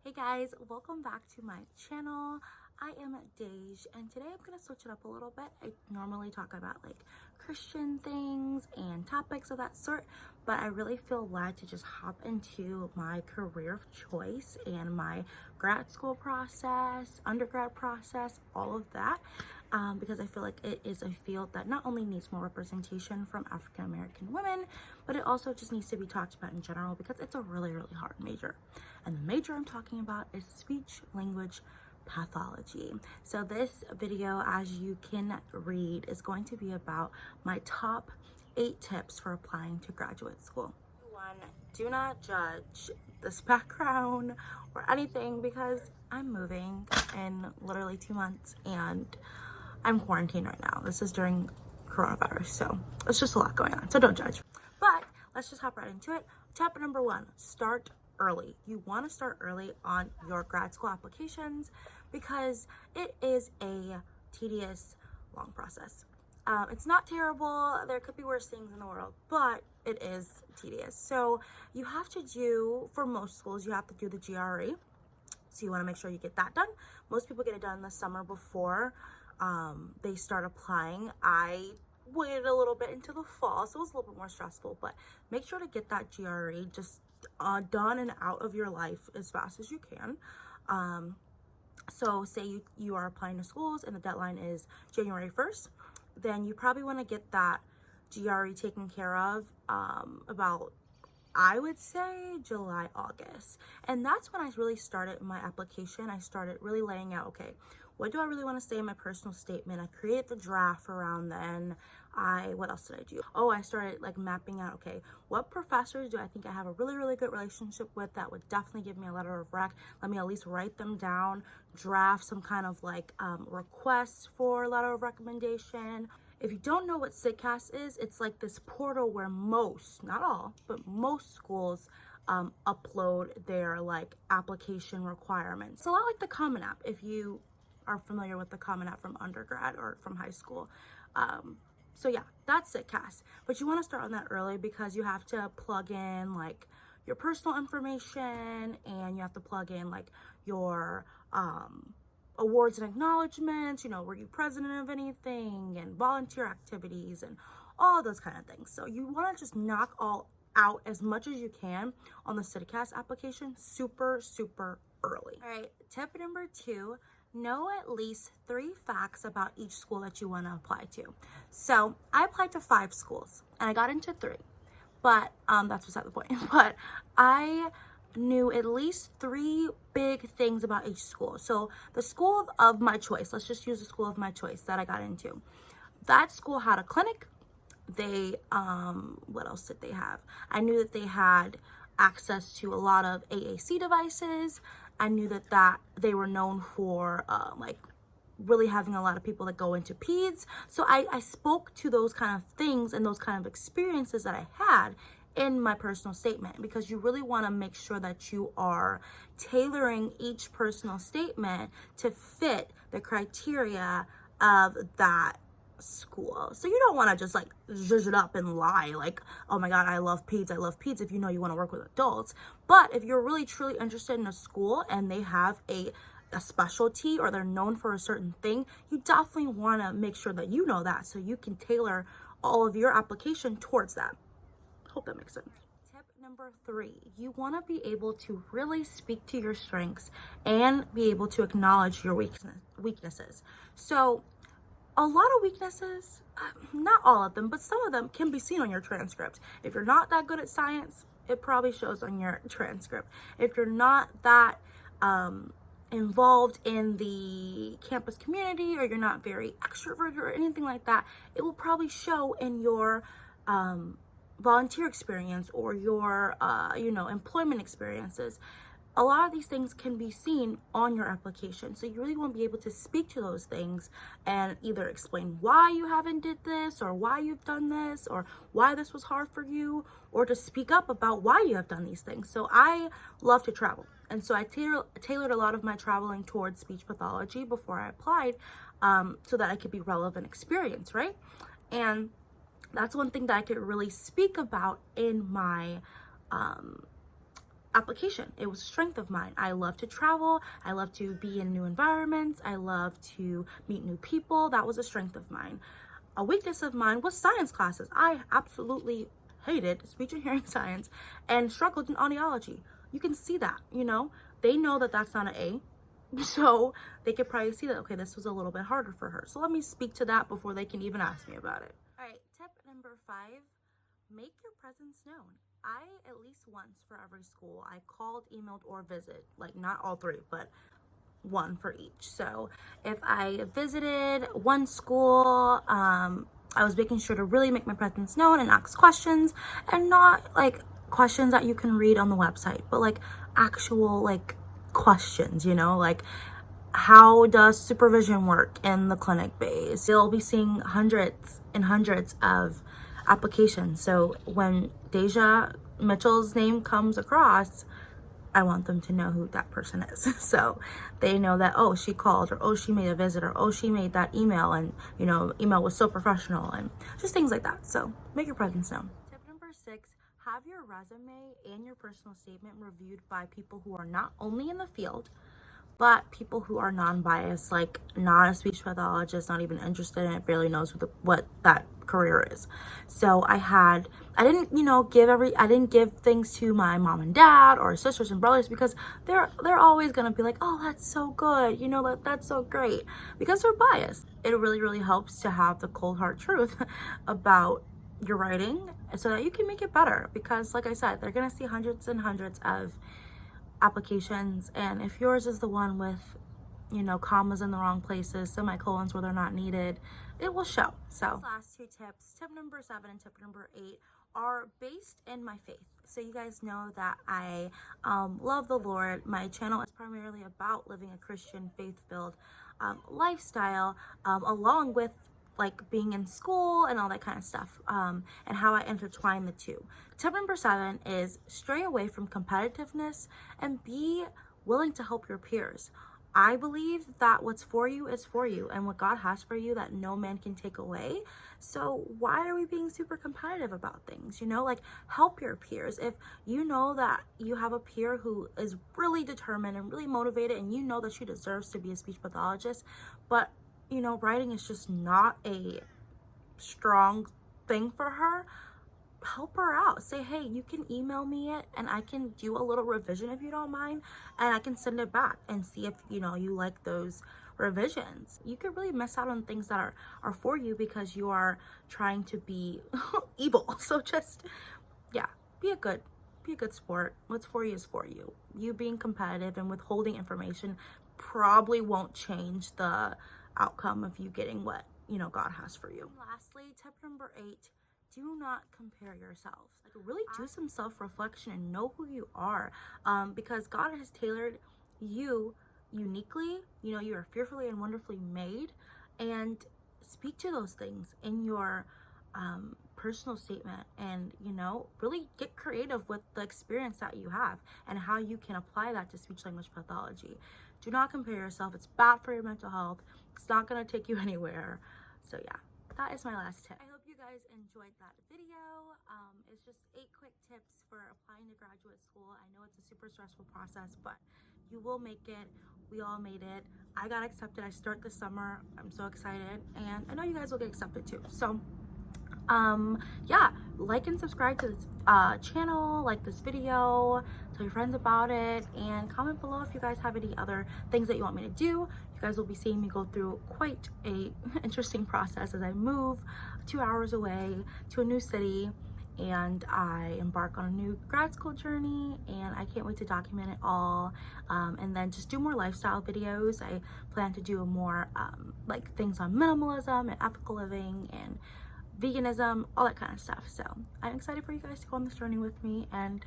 Hey guys, welcome back to my channel. I am Dej, and today I'm gonna switch it up a little bit. I normally talk about like Christian things and topics of that sort, but I really feel led to just hop into my career of choice and my grad school process, undergrad process, all of that. Because I feel like it is a field that not only needs more representation from African American women, but it also just needs to be talked about in general because it's a really hard major. And the major I'm talking about is speech language pathology. So this video, as you can read, is going to be about my top 8 tips for applying to graduate school. One, do not judge this background or anything because I'm moving in literally 2 months and I'm quarantined right now. This is during coronavirus, so it's just a lot going on, so don't judge. But let's just hop right into it. Tip number 1, start early. You want to start early on your grad school applications because it is a tedious, long process. It's not terrible. There could be worse things in the world, but it is tedious. So you have to do, for most schools, you have to do the GRE. So you want to make sure you get that done. Most people get it done the summer before they start applying. I waited a little bit into the fall, so it was a little bit more stressful, but make sure to get that GRE just done and out of your life as fast as you can. So say you are applying to schools and the deadline is January 1st, then you probably want to get that GRE taken care of about, I would say, July, August. And that's when I really started my application. I started really laying out, okay, what do I really want to say in my personal statement? I created the draft around then. What else did I do? Oh, I started like mapping out, okay, what professors do I think I have a really good relationship with that would definitely give me a letter of rec? Let me at least write them down, draft some kind of like request for a letter of recommendation. If you don't know what SIGCAS is, it's like this portal where most, not all, but most schools upload their like application requirements. It's a lot like the Common App if you are familiar with the Common App from undergrad or from high school. So yeah, that's SIGCAS. But you want to start on that early because you have to plug in like your personal information and you have to plug in like your awards and acknowledgements, you know, were you president of anything, and volunteer activities and all those kind of things. So you want to just knock all out as much as you can on the SIGCAS application super early. All right, tip number 2, know at least 3 facts about each school that you want to apply to. So I applied to 5 schools and I got into 3, but that's beside the point. But I knew at least 3 big things about each school. So the school of my choice, let's just use the school of my choice that I got into. That school had a clinic. They, what else did they have? I knew that they had access to a lot of AAC devices. I knew that they were known for like really having a lot of people that go into peds. So I spoke to those kind of things and those kind of experiences that I had in my personal statement, because you really want to make sure that you are tailoring each personal statement to fit the criteria of that school. So you don't want to just like zhuzh it up and lie like, oh my god, I love peds if you know you want to work with adults. But if you're really truly interested in a school and they have a specialty or they're known for a certain thing, you definitely want to make sure that you know that so you can tailor all of your application towards that. Hope that makes sense. Tip number 3, you want to be able to really speak to your strengths and be able to acknowledge your weaknesses. So a lot of weaknesses, not all of them, but some of them can be seen on your transcript. If you're not that good at science, it probably shows on your transcript. If you're not that involved in the campus community, or you're not very extroverted or anything like that, it will probably show in your volunteer experience or your employment experiences. A lot of these things can be seen on your application, so you really want to be able to speak to those things and either explain why you haven't did this, or why you've done this, or why this was hard for you, or to speak up about why you have done these things. So I love to travel, and so I tailored a lot of my traveling towards speech pathology before I applied, so that I could be relevant experience, right? And that's one thing that I could really speak about in my application. It was a strength of mine. I love to travel. I love to be in new environments. I love to meet new people. That was a strength of mine. A weakness of mine was science classes. I absolutely hated speech and hearing science and struggled in audiology. You can see that, you know, they know that that's not an A. So they could probably see that, okay, this was a little bit harder for her. So let me speak to that before they can even ask me about it. All right, tip number 5, make your presence known. I, at least once for every school, I called, emailed, or visit, like not all 3, but 1 for each. So if I visited one school, I was making sure to really make my presence known and ask questions, and not like questions that you can read on the website, but like actual like questions, you know, like how does supervision work in the clinic base? They'll be seeing hundreds and hundreds of applications. So when Deja Mitchell's name comes across, I want them to know who that person is. So they know that, oh, she called, or oh, she made a visit, or oh, she made that email, and you know, email was so professional, and just things like that. So make your presence known. Tip number 6, have your resume and your personal statement reviewed by people who are not only in the field, but people who are non-biased, like not a speech pathologist, not even interested in it, barely knows what that career is. So I didn't, you know, I didn't give things to my mom and dad or sisters and brothers, because they're always gonna be like, oh, that's so good, you know, that's so great, because they're biased. It really, really helps to have the cold hard truth about your writing so that you can make it better, because like I said, they're gonna see hundreds and hundreds of applications, and if yours is the one with, you know, commas in the wrong places, semicolons where they're not needed, it will show. So these last 2 tips, tip number 7 and tip number 8, are based in my faith. So you guys know that I love the Lord. My channel is primarily about living a Christian faith-filled lifestyle, along with like being in school and all that kind of stuff, and how I intertwine the 2. Tip number 7 is stray away from competitiveness and be willing to help your peers. I believe that what's for you is for you, and what God has for you that no man can take away. So why are we being super competitive about things? You know, like, help your peers. If you know that you have a peer who is really determined and really motivated, and you know that she deserves to be a speech pathologist, but you know, writing is just not a strong thing for her, help her out. Say, hey, you can email me it and I can do a little revision if you don't mind, and I can send it back and see if, you know, you like those revisions. You could really miss out on things that are for you because you are trying to be evil. So just, yeah, be a good sport. What's for you is for you. You being competitive and withholding information probably won't change the outcome of you getting what, you know, God has for you. And lastly, tip number 8, do not compare yourselves. Like, really do some self-reflection and know who you are, because God has tailored you uniquely. You know, you are fearfully and wonderfully made, and speak to those things in your personal statement, and, you know, really get creative with the experience that you have and how you can apply that to speech language pathology. Do not compare yourself. It's bad for your mental health. It's not going to take you anywhere. So yeah, that is my last tip. I hope you guys enjoyed that video. It's just 8 quick tips for applying to graduate school. I know it's a super stressful process, but you will make it. We all made it. I got accepted. I start this summer. I'm so excited, and I know you guys will get accepted too. So yeah, like and subscribe to this channel, like this video, tell your friends about it, and comment below if you guys have any other things that you want me to do. You guys will be seeing me go through quite a interesting process as I move 2 hours away to a new city, and I embark on a new grad school journey, and I can't wait to document it all, and then just do more lifestyle videos. I plan to do more like things on minimalism and ethical living and veganism, all that kind of stuff. So I'm excited for you guys to go on this journey with me, and